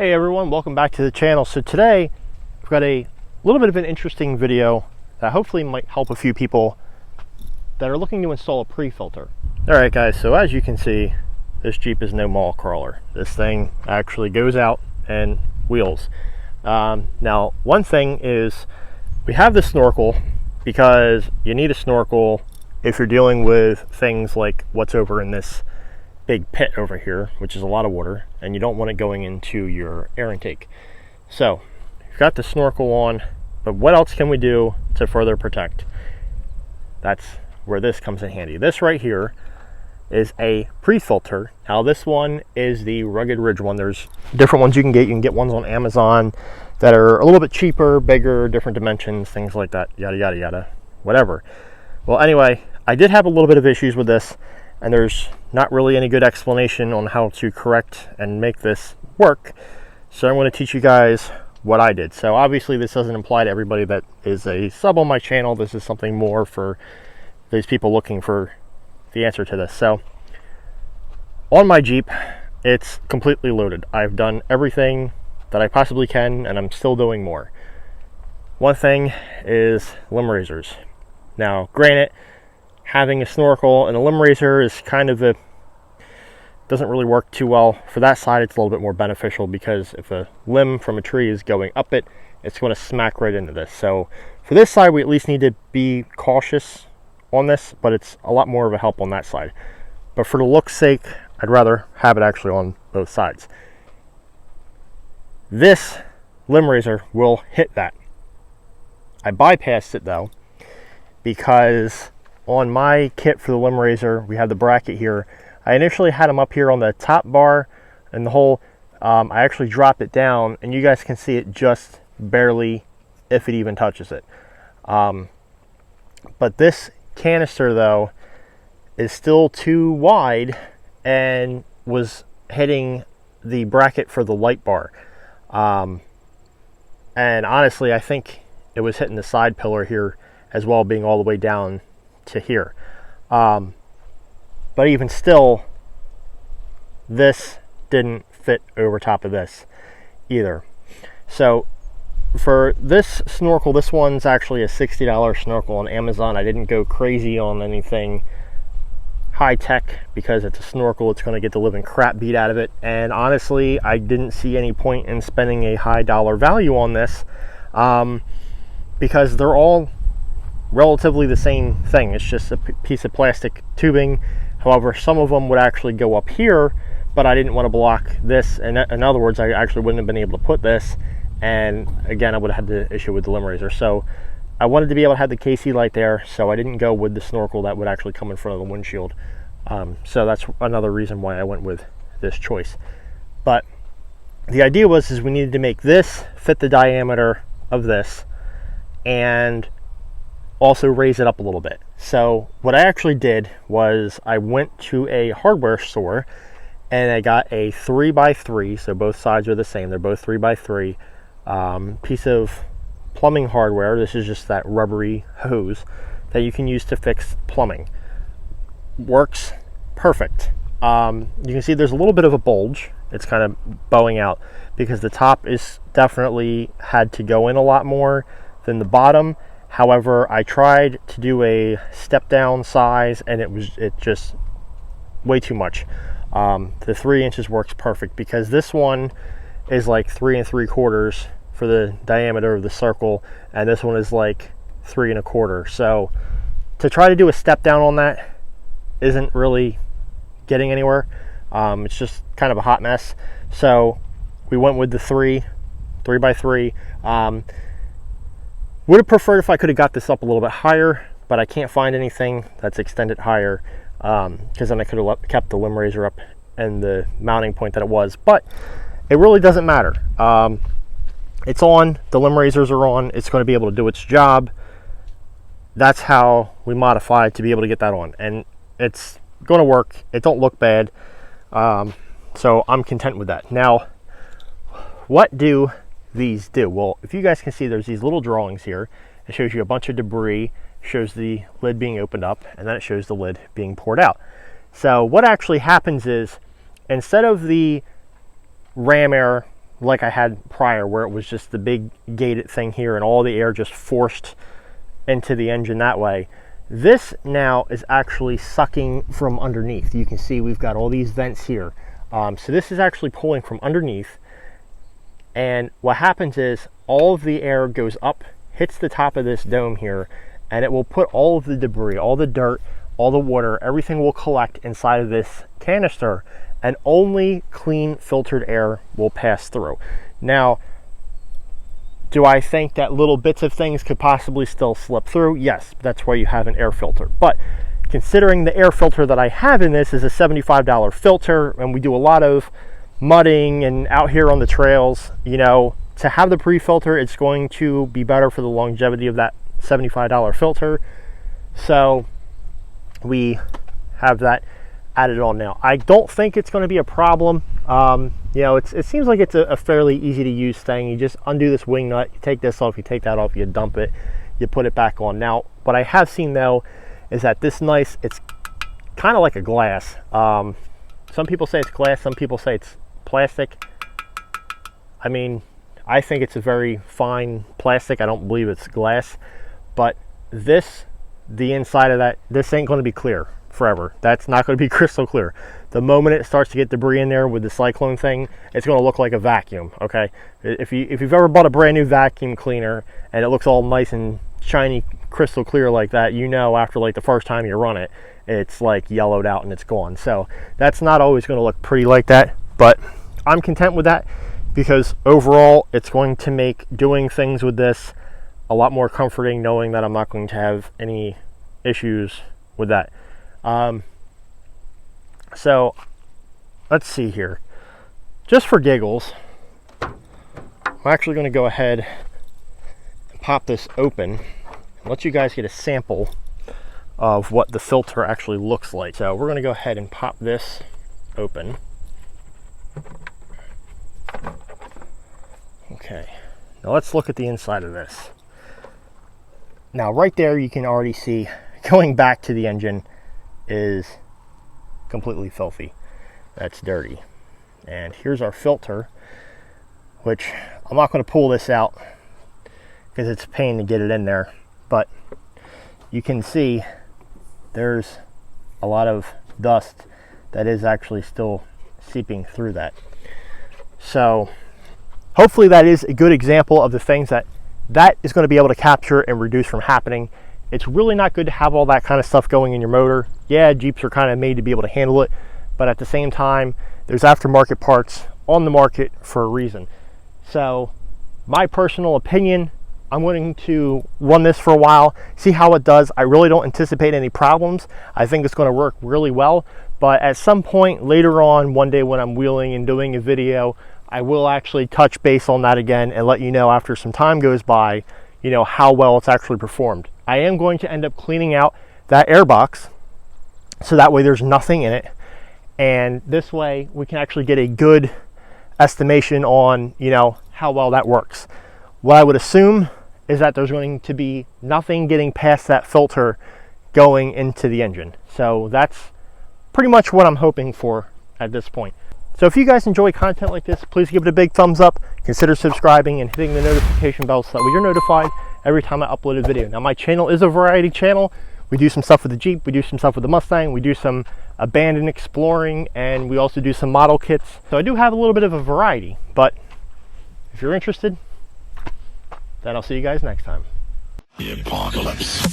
Hey everyone, welcome back to the channel. So today I've got a little bit of an interesting video that hopefully might help a few people that are looking to install a pre-filter. Alright guys, so as you can see, this Jeep is no mall crawler. This thing actually goes out and wheels. Now one thing is we have the snorkel because you need a snorkel if you're dealing with things like what's over in this big pit over here, which is a lot of water, and you don't want it going into your air intake. So you've got the snorkel on, but what else can we do to further protect? That's where this comes in handy. This right here is a pre-filter. Now this one is the Rugged Ridge one. There's different ones you can get. You can get ones on Amazon that are a little bit cheaper, bigger, different dimensions, things like that, yada yada yada, whatever. Well, anyway, I did have a little bit of issues with this, and there's not really any good explanation on how to correct and make this work. So I'm going to teach you guys what I did. So obviously this doesn't apply to everybody that is a sub on my channel. This is something more for these people looking for the answer to this. So on my Jeep, it's completely loaded. I've done everything that I possibly can, and I'm still doing more. One thing is limb raisers. Now, granted, having a snorkel and a limb raiser is kind of doesn't really work too well. For that side, it's a little bit more beneficial because if a limb from a tree is going up it, it's going to smack right into this. So for this side, we at least need to be cautious on this, but it's a lot more of a help on that side. But for the look's sake, I'd rather have it actually on both sides. This limb raiser will hit that. I bypassed it though, because on my kit for the limb raiser, we have the bracket here. I initially had them up here on the top bar and the whole, I actually dropped it down and you guys can see it just barely, if it even touches it. But this canister though is still too wide and was hitting the bracket for the light bar. And honestly, I think it was hitting the side pillar here as well, being all the way down to here. But even still, this didn't fit over top of this either. So for this snorkel, this one's actually a $60 snorkel on Amazon. I didn't go crazy on anything high tech because it's a snorkel. It's going to get the living crap beat out of it, and honestly I didn't see any point in spending a high dollar value on this, because they're all relatively the same thing. It's just a piece of plastic tubing. However, some of them would actually go up here, but I didn't want to block this, and in other words, I actually wouldn't have been able to put this, and again, I would have had the issue with the limb raiser. So I wanted to be able to have the KC light there, so I didn't go with the snorkel that would actually come in front of the windshield. So that's another reason why I went with this choice. But the idea was we needed to make this fit the diameter of this and also raise it up a little bit. So what I actually did was I went to a hardware store and I got a 3x3, so both sides are the same, they're both 3x3 piece of plumbing hardware. This is just that rubbery hose that you can use to fix plumbing. Works perfect. You can see there's a little bit of a bulge. It's kind of bowing out because the top is definitely had to go in a lot more than the bottom. However, I tried to do a step down size and it just way too much. The 3 inches works perfect because this one is like 3 3/4 for the diameter of the circle, and this one is like 3 1/4. So to try to do a step down on that isn't really getting anywhere. It's just kind of a hot mess. So we went with the 3x3. Would have preferred if I could have got this up a little bit higher, but I can't find anything that's extended higher, because then I could have kept the limb raiser up and the mounting point that it was. But it really doesn't matter. It's on, the limb raisers are on, it's going to be able to do its job. That's how we modified to be able to get that on, and it's going to work. It don't look bad, so I'm content with that. Now, what do these do? Well, if you guys can see, there's these little drawings here. It shows you a bunch of debris, shows the lid being opened up, and then it shows the lid being poured out. So what actually happens is, instead of the ram air like I had prior, where it was just the big gated thing here and all the air just forced into the engine that way. This now is actually sucking from underneath. You can see we've got all these vents here. So this is actually pulling from underneath. And what happens is all of the air goes up, hits the top of this dome here, and it will put all of the debris, all the dirt, all the water, everything will collect inside of this canister, and only clean filtered air will pass through. Now, do I think that little bits of things could possibly still slip through? Yes, that's why you have an air filter. But considering the air filter that I have in this is a $75 filter, and we do a lot of mudding and out here on the trails, you know, to have the pre-filter, it's going to be better for the longevity of that $75 filter. So we have that added on now. I don't think it's going to be a problem. You know, it seems like it's a fairly easy to use thing. You just undo this wing nut, you take this off, you take that off, you dump it, you put it back on. Now, what I have seen though is that this it's kind of like a glass. Some people say it's glass, some people say it's plastic. I mean, I think it's a very fine plastic. I don't believe it's glass, but the inside of that, this ain't going to be clear forever. That's not going to be crystal clear. The moment it starts to get debris in there with the cyclone thing, it's going to look like a vacuum. Okay, if you've ever bought a brand new vacuum cleaner and it looks all nice and shiny, crystal clear like that, you know after like the first time you run it, it's like yellowed out and it's gone. So that's not always going to look pretty like that, but I'm content with that because overall it's going to make doing things with this a lot more comforting, knowing that I'm not going to have any issues with that. So let's see here, just for giggles, I'm actually going to go ahead and pop this open and let you guys get a sample of what the filter actually looks like. So we're going to go ahead and pop this open. Okay, now let's look at the inside of this. Now right there you can already see going back to the engine is completely filthy. That's dirty. And here's our filter, which I'm not going to pull this out because it's a pain to get it in there, but you can see there's a lot of dust that is actually still seeping through that. So hopefully that is a good example of the things that is going to be able to capture and reduce from happening. It's really not good to have all that kind of stuff going in your motor. Yeah, Jeeps are kind of made to be able to handle it, but at the same time, there's aftermarket parts on the market for a reason. So my personal opinion, I'm going to run this for a while, see how it does. I really don't anticipate any problems. I think it's going to work really well, but at some point later on, one day when I'm wheeling and doing a video, I will actually touch base on that again and let you know after some time goes by, you know, how well it's actually performed. I am going to end up cleaning out that air box so that way there's nothing in it, and this way we can actually get a good estimation on, you know, how well that works. What I would assume is that there's going to be nothing getting past that filter going into the engine. So that's pretty much what I'm hoping for at this point. So if you guys enjoy content like this, please give it a big thumbs up, consider subscribing and hitting the notification bell so that way you're notified every time I upload a video. Now my channel is a variety channel. We do some stuff with the Jeep, we do some stuff with the Mustang, we do some abandoned exploring, and we also do some model kits. So I do have a little bit of a variety, but if you're interested, then I'll see you guys next time. The apocalypse.